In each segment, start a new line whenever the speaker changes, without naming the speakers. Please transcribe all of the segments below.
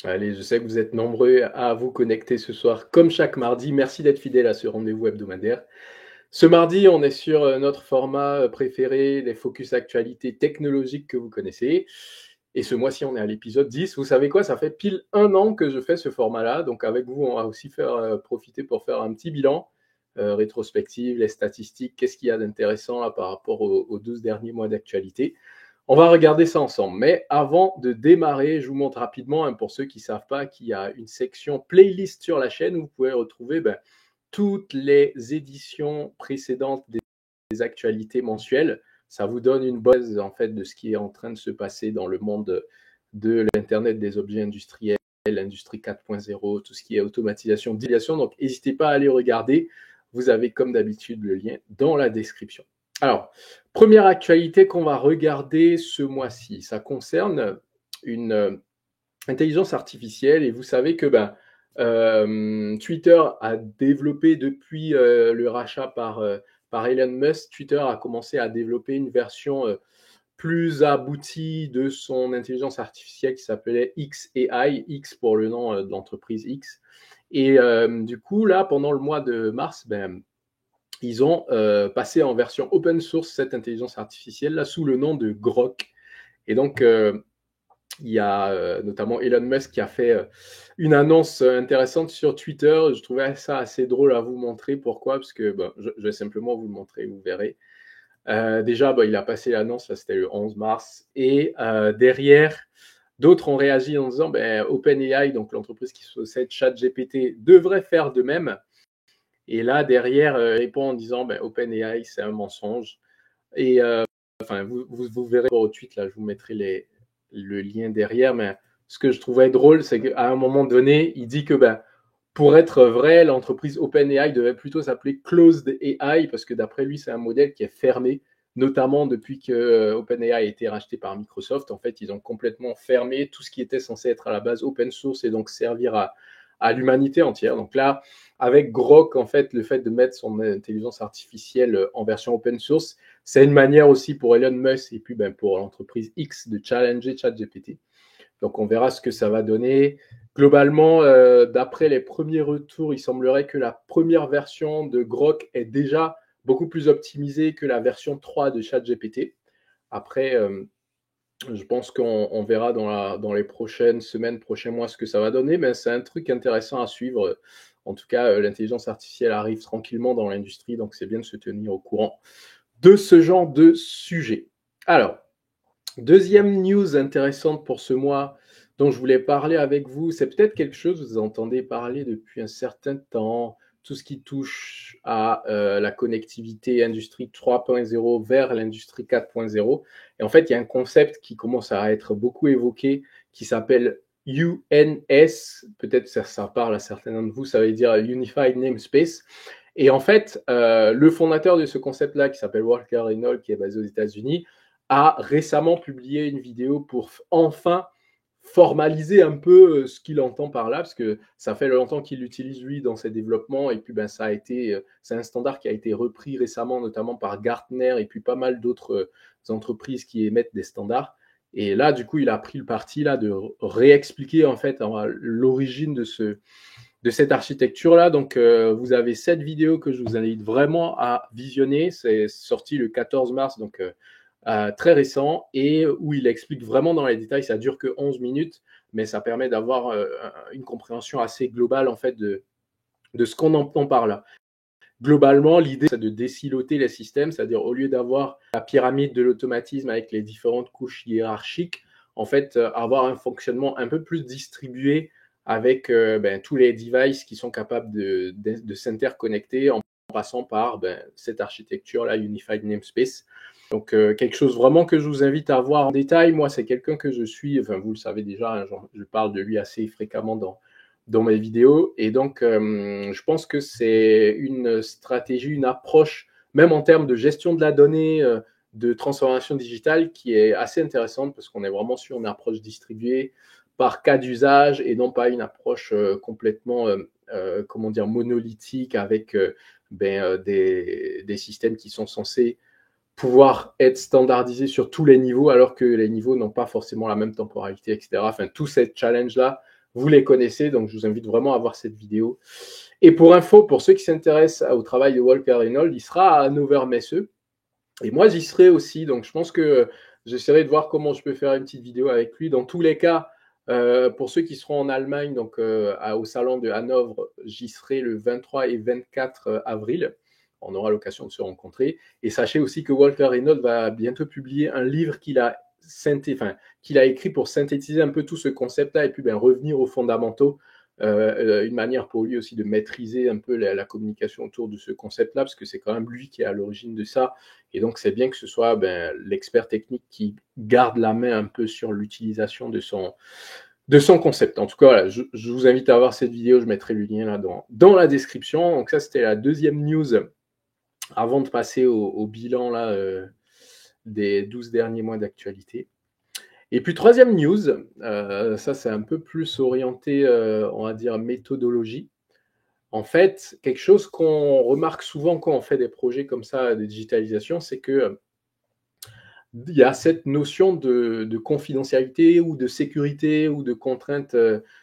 Allez, je sais que vous êtes nombreux à vous connecter ce soir, comme chaque mardi. Merci d'être fidèle à ce rendez-vous hebdomadaire. Ce mardi, on est sur notre format préféré, les focus actualités technologiques que vous connaissez. Et ce mois-ci, on est à l'épisode 10. Vous savez quoi? Ça fait pile 1 an que je fais ce format-là. Donc avec vous, on va aussi faire profiter pour faire un petit bilan rétrospective, les statistiques, qu'est-ce qu'il y a d'intéressant là, par rapport aux 12 derniers mois d'actualité. On va regarder ça ensemble. Mais avant de démarrer, je vous montre rapidement, hein, pour ceux qui ne savent pas, qu'il y a une section playlist sur la chaîne où vous pouvez retrouver toutes les éditions précédentes des actualités mensuelles. Ça vous donne une base en fait de ce qui est en train de se passer dans le monde de l'Internet des objets industriels, l'industrie 4.0, tout ce qui est automatisation, digitalisation. Donc, n'hésitez pas à aller regarder. Vous avez comme d'habitude le lien dans la description. Alors, première actualité qu'on va regarder ce mois-ci, ça concerne une intelligence artificielle et vous savez que Twitter a développé depuis le rachat par Elon Musk, Twitter a commencé à développer une version plus aboutie de son intelligence artificielle qui s'appelait XAI, X pour le nom de l'entreprise X. Et du coup, là, pendant le mois de mars, ils ont passé en version open source cette intelligence artificielle là sous le nom de Grok. Et donc, il y a notamment Elon Musk qui a fait une annonce intéressante sur Twitter. Je trouvais ça assez drôle à vous montrer. Pourquoi? Parce que je vais simplement vous le montrer, vous verrez. Déjà, il a passé l'annonce, là, c'était le 11 mars. Et derrière, d'autres ont réagi en disant OpenAI, donc l'entreprise qui possède ChatGPT, devrait faire de même. Et là, derrière, répond en disant OpenAI, c'est un mensonge. Et vous verrez au tweet, là, je vous mettrai le lien derrière. Mais ce que je trouvais drôle, c'est qu'à un moment donné, il dit que pour être vrai, l'entreprise OpenAI devait plutôt s'appeler Closed AI parce que d'après lui, c'est un modèle qui est fermé, notamment depuis que OpenAI a été racheté par Microsoft. En fait, ils ont complètement fermé tout ce qui était censé être à la base open source et donc servir à l'humanité entière. Donc là, avec Grok, en fait, le fait de mettre son intelligence artificielle en version open source, c'est une manière aussi pour Elon Musk et puis pour l'entreprise X de challenger ChatGPT. Donc on verra ce que ça va donner. Globalement, d'après les premiers retours, il semblerait que la première version de Grok est déjà beaucoup plus optimisée que la version 3 de ChatGPT. Après, je pense qu'on verra dans les prochaines semaines, prochains mois ce que ça va donner, mais c'est un truc intéressant à suivre. En tout cas, l'intelligence artificielle arrive tranquillement dans l'industrie, donc c'est bien de se tenir au courant de ce genre de sujet. Alors, deuxième news intéressante pour ce mois dont je voulais parler avec vous, c'est peut-être quelque chose que vous entendez parler depuis un certain temps, tout ce qui touche à la connectivité industrie 3.0 vers l'industrie 4.0. Et en fait, il y a un concept qui commence à être beaucoup évoqué qui s'appelle UNS, peut-être ça parle à certains d'entre vous, ça veut dire Unified Namespace. Et en fait, le fondateur de ce concept-là, qui s'appelle Walker Reynolds, qui est basé aux États-Unis, a récemment publié une vidéo pour enfin formaliser un peu ce qu'il entend par là, parce que ça fait longtemps qu'il l'utilise lui dans ses développements, et puis c'est un standard qui a été repris récemment, notamment par Gartner et puis pas mal d'autres entreprises qui émettent des standards. Et là, du coup, il a pris le parti là de réexpliquer en fait l'origine de cette architecture-là. Donc, vous avez cette vidéo que je vous invite vraiment à visionner. C'est sorti le 14 mars, donc très récent, et où il explique vraiment dans les détails. Ça dure que 11 minutes, mais ça permet d'avoir une compréhension assez globale en fait de ce qu'on entend par là. Globalement, l'idée, c'est de désiloter les systèmes, c'est-à-dire au lieu d'avoir la pyramide de l'automatisme avec les différentes couches hiérarchiques, en fait, avoir un fonctionnement un peu plus distribué avec tous les devices qui sont capables de s'interconnecter en passant par cette architecture-là, Unified Namespace. Donc, quelque chose vraiment que je vous invite à voir en détail. Moi, c'est quelqu'un que je suis, enfin, vous le savez déjà, hein, je parle de lui assez fréquemment dans mes vidéos. Et donc, je pense que c'est une stratégie, une approche, même en termes de gestion de la donnée, de transformation digitale, qui est assez intéressante parce qu'on est vraiment sur une approche distribuée par cas d'usage et non pas une approche complètement, monolithique avec des systèmes qui sont censés pouvoir être standardisés sur tous les niveaux alors que les niveaux n'ont pas forcément la même temporalité, etc. Enfin, tout ce challenge-là vous les connaissez, donc je vous invite vraiment à voir cette vidéo. Et pour info, pour ceux qui s'intéressent au travail de Walker Reynolds, il sera à Hannover-Messe. Et moi, j'y serai aussi, donc je pense que j'essaierai de voir comment je peux faire une petite vidéo avec lui. Dans tous les cas, pour ceux qui seront en Allemagne, donc au salon de Hanovre, j'y serai le 23 et 24 avril. On aura l'occasion de se rencontrer. Et sachez aussi que Walker Reynolds va bientôt publier un livre qu'il a écrit pour synthétiser un peu tout ce concept-là et puis revenir aux fondamentaux. Une manière pour lui aussi de maîtriser un peu la communication autour de ce concept-là, parce que c'est quand même lui qui est à l'origine de ça. Et donc, c'est bien que ce soit l'expert technique qui garde la main un peu sur l'utilisation de son concept. En tout cas, voilà, je vous invite à voir cette vidéo. Je mettrai le lien là dans la description. Donc, ça, c'était la deuxième news avant de passer au bilan là, des 12 derniers mois d'actualité. Et puis, troisième news, ça, c'est un peu plus orienté, on va dire, méthodologie. En fait, quelque chose qu'on remarque souvent quand on fait des projets comme ça de digitalisation, c'est que il y a cette notion de confidentialité ou de sécurité ou de contrainte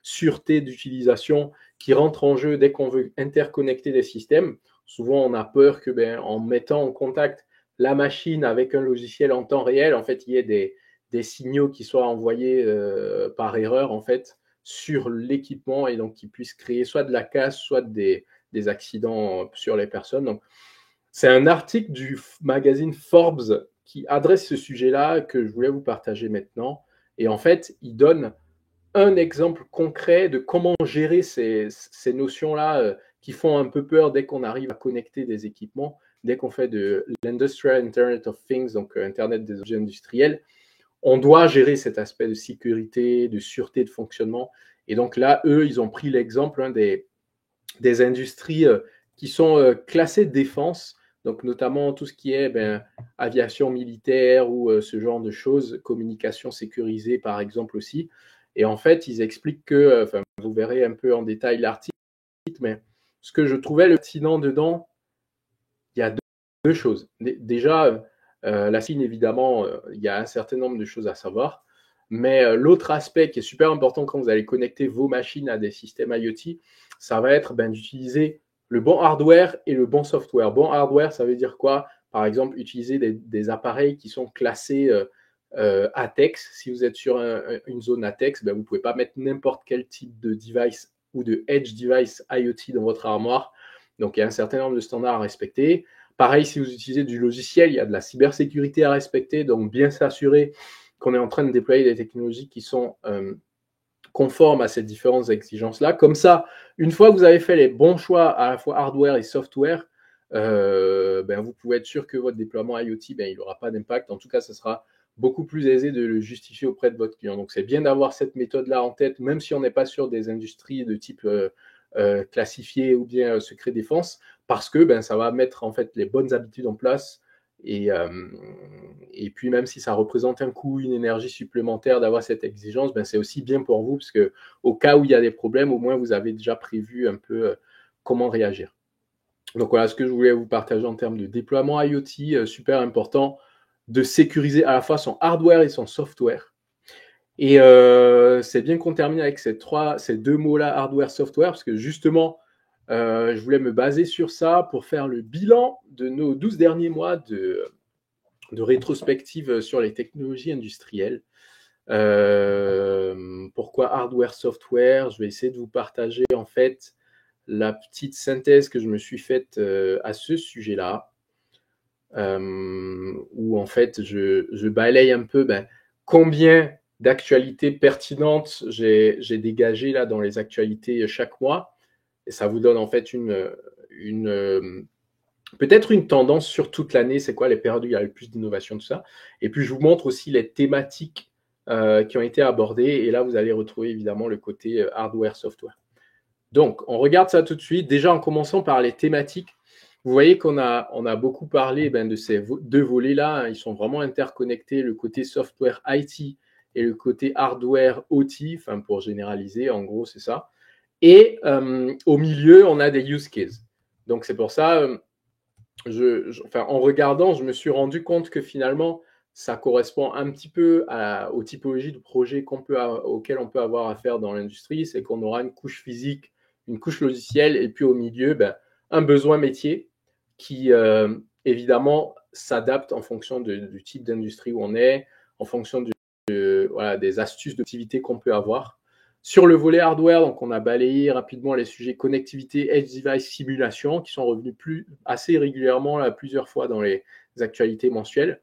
sûreté d'utilisation qui rentre en jeu dès qu'on veut interconnecter des systèmes. Souvent, on a peur que en mettant en contact la machine avec un logiciel en temps réel, en fait, il y ait des signaux qui soient envoyés par erreur en fait sur l'équipement et donc qui puissent créer soit de la casse, soit des accidents sur les personnes. Donc, c'est un article du magazine Forbes qui adresse ce sujet-là que je voulais vous partager maintenant. Et en fait, il donne un exemple concret de comment gérer ces notions-là qui font un peu peur dès qu'on arrive à connecter des équipements, dès qu'on fait de l'Industrial Internet of Things, donc Internet des objets industriels. On doit gérer cet aspect de sécurité, de sûreté de fonctionnement. Et donc là, eux, ils ont pris l'exemple des industries qui sont classées défense, donc notamment tout ce qui est aviation militaire ou ce genre de choses, communication sécurisée par exemple aussi. Et en fait, ils expliquent que, vous verrez un peu en détail l'article, mais ce que je trouvais le pertinent dedans, il y a deux choses. Déjà, la Chine, évidemment, il y a un certain nombre de choses à savoir. Mais l'autre aspect qui est super important quand vous allez connecter vos machines à des systèmes IoT, ça va être d'utiliser le bon hardware et le bon software. Bon hardware, ça veut dire quoi? Par exemple, utiliser des appareils qui sont classés ATEX. Si vous êtes sur une zone ATEX, vous ne pouvez pas mettre n'importe quel type de device ou de edge device IoT dans votre armoire. Donc, il y a un certain nombre de standards à respecter. Pareil, si vous utilisez du logiciel, il y a de la cybersécurité à respecter. Donc, bien s'assurer qu'on est en train de déployer des technologies qui sont conformes à ces différentes exigences-là. Comme ça, une fois que vous avez fait les bons choix à la fois hardware et software, vous pouvez être sûr que votre déploiement IoT, il n'aura pas d'impact. En tout cas, ce sera beaucoup plus aisé de le justifier auprès de votre client. Donc, c'est bien d'avoir cette méthode-là en tête, même si on n'est pas sur des industries de type classifié ou bien secret défense, parce que ça va mettre en fait les bonnes habitudes en place. Et puis, même si ça représente un coût, une énergie supplémentaire d'avoir cette exigence, c'est aussi bien pour vous, parce que au cas où il y a des problèmes, au moins vous avez déjà prévu un peu comment réagir. Donc voilà ce que je voulais vous partager en termes de déploiement IoT, super important de sécuriser à la fois son hardware et son software. Et c'est bien qu'on termine avec ces deux mots-là, hardware, software, parce que justement, je voulais me baser sur ça pour faire le bilan de nos 12 derniers mois de rétrospective sur les technologies industrielles. Pourquoi hardware, software? Je vais essayer de vous partager en fait la petite synthèse que je me suis faite à ce sujet-là, où en fait je balaye un peu combien d'actualités pertinentes j'ai dégagées là dans les actualités chaque mois, et ça vous donne en fait peut-être une tendance sur toute l'année, c'est quoi les périodes où il y a le plus d'innovation, tout ça. Et puis je vous montre aussi les thématiques qui ont été abordées, et là vous allez retrouver évidemment le côté hardware, software. Donc on regarde ça tout de suite, déjà en commençant par les thématiques. Vous voyez qu'on a beaucoup parlé de ces deux volets-là, ils sont vraiment interconnectés, le côté software IT et le côté hardware OT, pour généraliser, en gros c'est ça. Et au milieu, on a des use cases. Donc c'est pour ça, en regardant, je me suis rendu compte que finalement, ça correspond un petit peu aux typologies de projets auxquels on peut avoir affaire dans l'industrie. C'est qu'on aura une couche physique, une couche logicielle, et puis au milieu, un besoin métier qui, évidemment, s'adapte en fonction du type d'industrie où on est, en fonction des astuces d'activité qu'on peut avoir. Sur le volet hardware, donc on a balayé rapidement les sujets connectivité, edge device, simulation, qui sont revenus assez régulièrement, là, plusieurs fois dans les actualités mensuelles.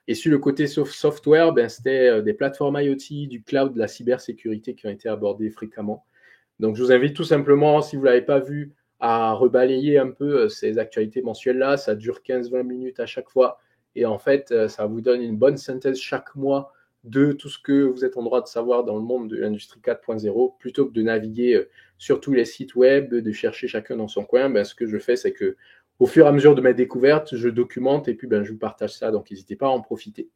Et sur le côté software, c'était des plateformes IoT, du cloud, de la cybersécurité qui ont été abordées fréquemment. Donc je vous invite tout simplement, si vous ne l'avez pas vu, à rebalayer un peu ces actualités mensuelles-là. Ça dure 15-20 minutes à chaque fois. Et en fait, ça vous donne une bonne synthèse chaque mois de tout ce que vous êtes en droit de savoir dans le monde de l'industrie 4.0, plutôt que de naviguer sur tous les sites web, de chercher chacun dans son coin. Ce que je fais, c'est que au fur et à mesure de mes découvertes, je documente et puis je vous partage ça. Donc n'hésitez pas à en profiter.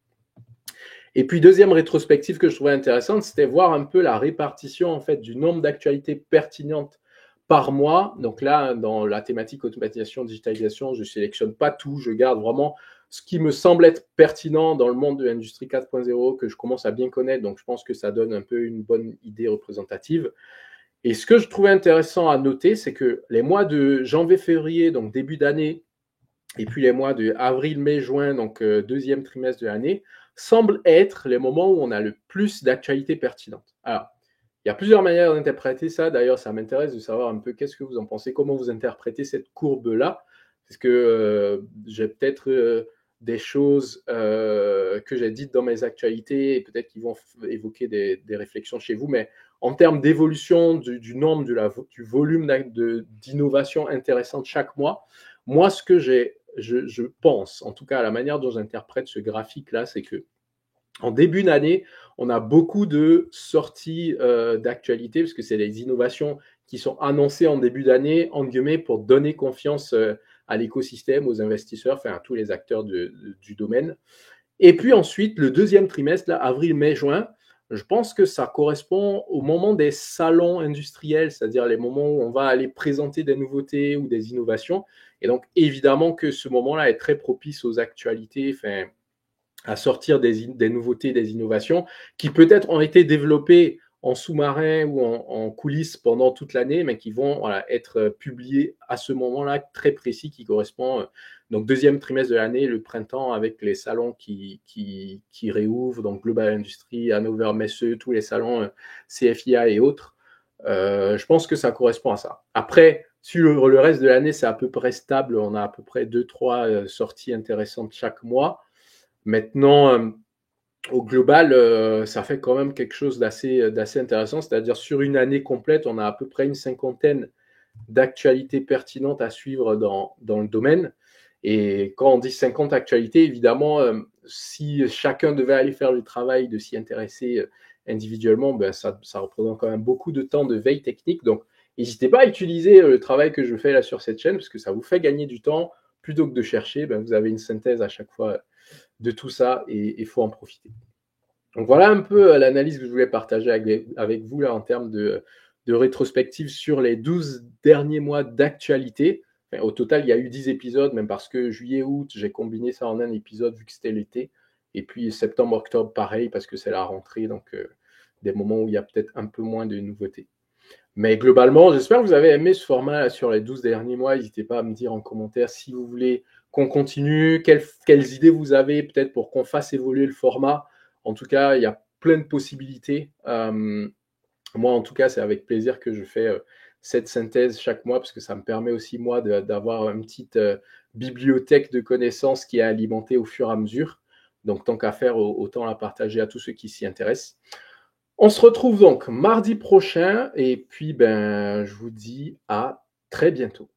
Et puis deuxième rétrospective que je trouvais intéressante, c'était voir un peu la répartition en fait du nombre d'actualités pertinentes par mois. Donc là, dans la thématique automatisation, digitalisation, je ne sélectionne pas tout, je garde vraiment ce qui me semble être pertinent dans le monde de l'industrie 4.0 que je commence à bien connaître. Donc je pense que ça donne un peu une bonne idée représentative. Et ce que je trouvais intéressant à noter, c'est que les mois de janvier-février, donc début d'année, et puis les mois de avril, mai, juin, donc deuxième trimestre de l'année, semblent être les moments où on a le plus d'actualités pertinentes. Alors, il y a plusieurs manières d'interpréter ça. D'ailleurs, ça m'intéresse de savoir un peu qu'est-ce que vous en pensez, comment vous interprétez cette courbe-là. Parce que j'ai peut-être des choses que j'ai dites dans mes actualités et peut-être qu'ils vont évoquer des réflexions chez vous. Mais en termes d'évolution du nombre, du volume d'innovation intéressante chaque mois, moi, ce que je pense, en tout cas à la manière dont j'interprète ce graphique-là, c'est que en début d'année, on a beaucoup de sorties d'actualité, parce que c'est des innovations qui sont annoncées en début d'année, en guillemets, pour donner confiance à l'écosystème, aux investisseurs, enfin à tous les acteurs du domaine. Et puis ensuite, le deuxième trimestre, là, avril, mai, juin, je pense que ça correspond au moment des salons industriels, c'est-à-dire les moments où on va aller présenter des nouveautés ou des innovations. Et donc, évidemment que ce moment-là est très propice aux actualités, enfin, à sortir des nouveautés, des innovations qui peut-être ont été développées en sous-marin ou en coulisses pendant toute l'année, mais qui vont être publiées à ce moment-là très précis qui correspond donc deuxième trimestre de l'année, le printemps avec les salons qui réouvrent, donc Global Industry, Hannover Messe, tous les salons CFIA et autres. Je pense que ça correspond à ça. Après, sur le reste de l'année, c'est à peu près stable. On a à peu près 2-3 sorties intéressantes chaque mois. Maintenant, au global, ça fait quand même quelque chose d'assez intéressant. C'est-à-dire, sur une année complète, on a à peu près une cinquantaine d'actualités pertinentes à suivre dans le domaine. Et quand on dit 50 actualités, évidemment, si chacun devait aller faire le travail de s'y intéresser individuellement, ça représente quand même beaucoup de temps de veille technique. Donc, n'hésitez pas à utiliser le travail que je fais là sur cette chaîne, parce que ça vous fait gagner du temps. Plutôt que de chercher, vous avez une synthèse à chaque fois de tout ça et il faut en profiter. Donc voilà un peu l'analyse que je voulais partager avec vous là en termes de rétrospective sur les 12 derniers mois d'actualité. Enfin, au total, il y a eu 10 épisodes, même parce que juillet-août, j'ai combiné ça en un épisode vu que c'était l'été. Et puis septembre-octobre, pareil, parce que c'est la rentrée, donc des moments où il y a peut-être un peu moins de nouveautés. Mais globalement, j'espère que vous avez aimé ce format là, sur les 12 derniers mois. N'hésitez pas à me dire en commentaire si vous voulez qu'on continue, quelles idées vous avez peut-être pour qu'on fasse évoluer le format. En tout cas, il y a plein de possibilités. Moi, en tout cas, c'est avec plaisir que je fais cette synthèse chaque mois parce que ça me permet aussi, moi, d'avoir une petite bibliothèque de connaissances qui est alimentée au fur et à mesure. Donc, tant qu'à faire, autant la partager à tous ceux qui s'y intéressent. On se retrouve donc mardi prochain et puis je vous dis à très bientôt.